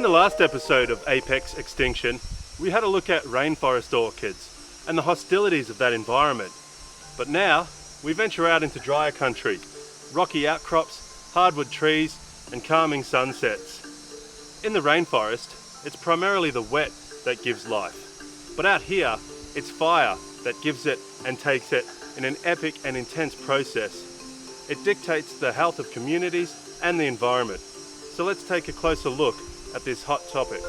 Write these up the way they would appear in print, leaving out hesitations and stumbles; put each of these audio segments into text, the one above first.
the last episode of Apex Extinction, we had a look at rainforest orchids and the hostilities of that environment. But now, we venture out into drier country, rocky outcrops, hardwood trees, and calming sunsets. In the rainforest, it's primarily the wet that gives life. But out here, it's fire that gives it and takes it in an epic and intense process. It dictates the health of communities and the environment. So let's take a closer look at this hot topic.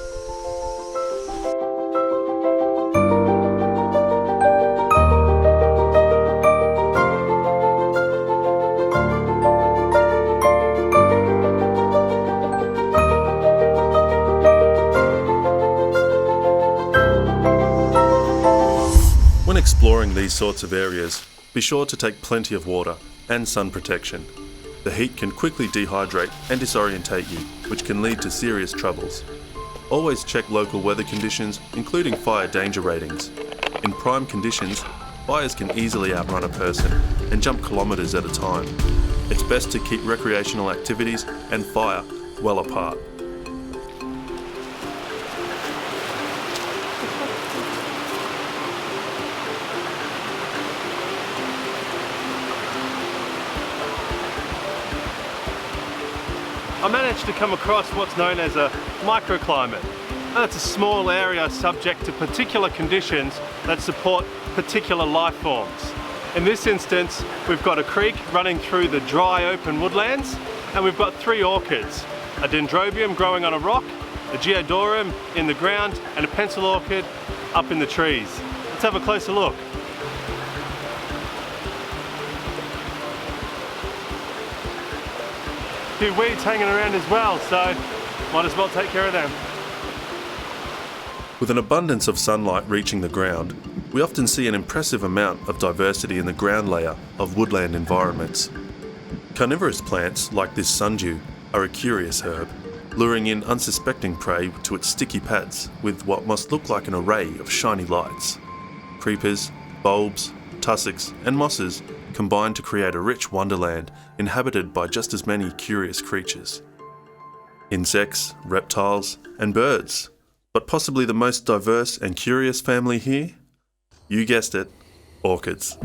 When exploring these sorts of areas, be sure to take plenty of water and sun protection. The heat can quickly dehydrate and disorientate you, which can lead to serious troubles. Always check local weather conditions, including fire danger ratings. In prime conditions, fires can easily outrun a person and jump kilometres at a time. It's best to keep recreational activities and fire well apart. I managed to come across what's known as a microclimate. That's a small area subject to particular conditions that support particular life forms. In this instance, we've got a creek running through the dry open woodlands, and we've got 3 orchids: a dendrobium growing on a rock, a geodorum in the ground, and a pencil orchid up in the trees. Let's have a closer look. A few weeds hanging around as well, so might as well take care of them. With an abundance of sunlight reaching the ground, we often see an impressive amount of diversity in the ground layer of woodland environments. Carnivorous plants like this sundew are a curious herb, luring in unsuspecting prey to its sticky pads with what must look like an array of shiny lights. Creepers, bulbs, tussocks and mosses combine to create a rich wonderland inhabited by just as many curious creatures. Insects, reptiles and birds, but possibly the most diverse and curious family here? You guessed it, orchids.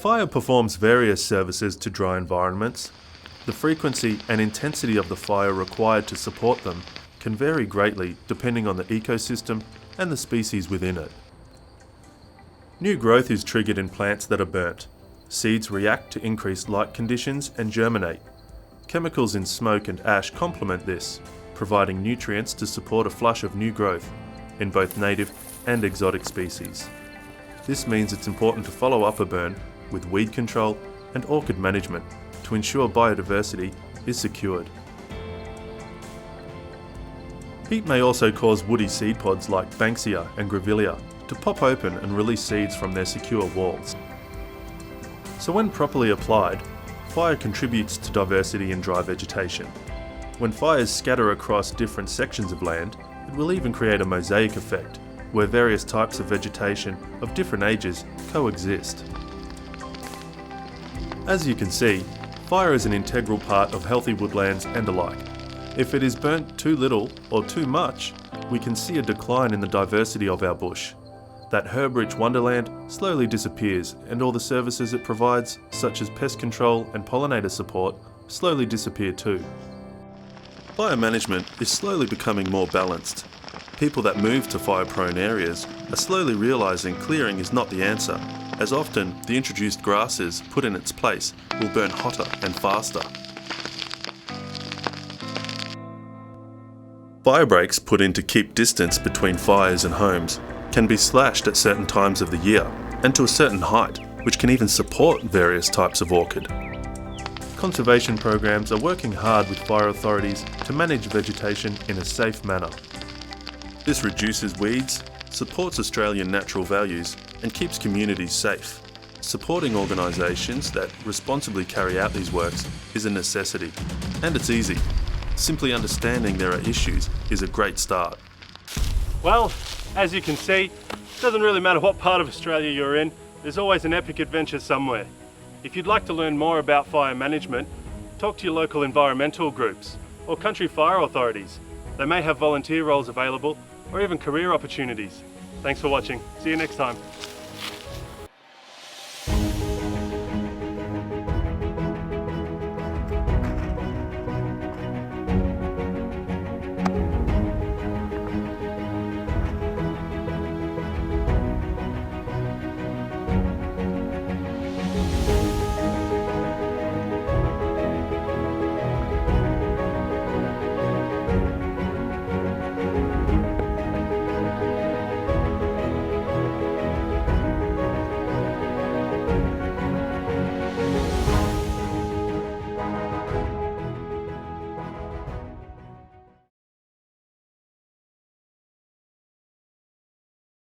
Fire performs various services to dry environments. The frequency and intensity of the fire required to support them can vary greatly depending on the ecosystem and the species within it. New growth is triggered in plants that are burnt. Seeds react to increased light conditions and germinate. Chemicals in smoke and ash complement this, providing nutrients to support a flush of new growth in both native and exotic species. This means it's important to follow up a burn with weed control and orchid management to ensure biodiversity is secured. Heat may also cause woody seed pods like Banksia and Grevillea to pop open and release seeds from their secure walls. So when properly applied, fire contributes to diversity in dry vegetation. When fires scatter across different sections of land, it will even create a mosaic effect where various types of vegetation of different ages coexist. As you can see, fire is an integral part of healthy woodlands and alike. If it is burnt too little or too much, we can see a decline in the diversity of our bush. That herb-rich wonderland slowly disappears, and all the services it provides, such as pest control and pollinator support, slowly disappear too. Fire management is slowly becoming more balanced. People that move to fire-prone areas are slowly realising clearing is not the answer, as often the introduced grasses put in its place will burn hotter and faster. Fire breaks put in to keep distance between fires and homes can be slashed at certain times of the year and to a certain height, which can even support various types of orchid. Conservation programs are working hard with fire authorities to manage vegetation in a safe manner. This reduces weeds, supports Australian natural values and keeps communities safe. Supporting organisations that responsibly carry out these works is a necessity, and it's easy. Simply understanding there are issues is a great start. Well, as you can see, it doesn't really matter what part of Australia you're in, there's always an epic adventure somewhere. If you'd like to learn more about fire management, talk to your local environmental groups or country fire authorities. They may have volunteer roles available or even career opportunities. Thanks for watching. See you next time.